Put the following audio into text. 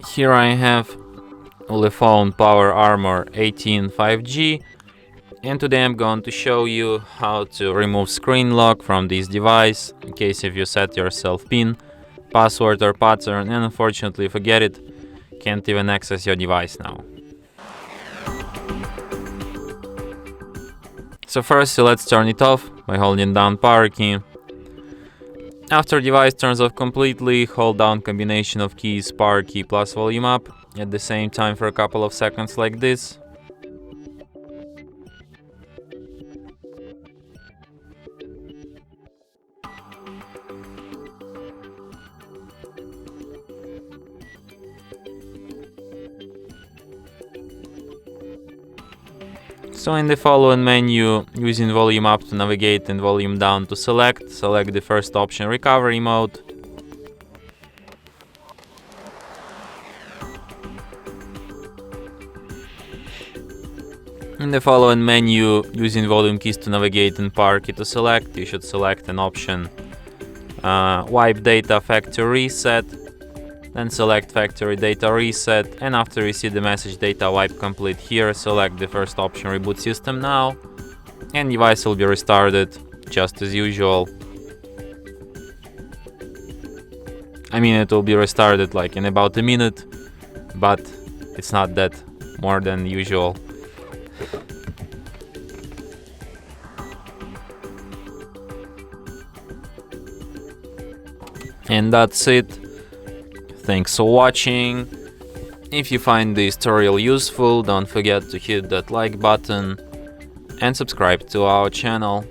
Here I have ULEFONE Power Armor 18 5G, and today I'm going to show you how to remove screen lock from this device in case if you set yourself PIN, password or pattern and unfortunately forget it, can't even access your device now. So first let's turn it off by holding down power key. After device turns off completely, hold down combination of keys power key plus volume up at the same time for a couple of seconds like this. So in the following menu, using volume up to navigate and volume down to select the first option, recovery mode. In the following menu, using volume keys to navigate and power key to select, you should select an option wipe data factory reset, then select factory data reset, and after you see the message data wipe complete here, select the first option reboot system now, and device will be restarted just as usual. I mean, it will be restarted like in about a minute, but it's not that more than usual. And that's it. Thanks for watching. If you find this tutorial useful, don't forget to hit that like button and subscribe to our channel.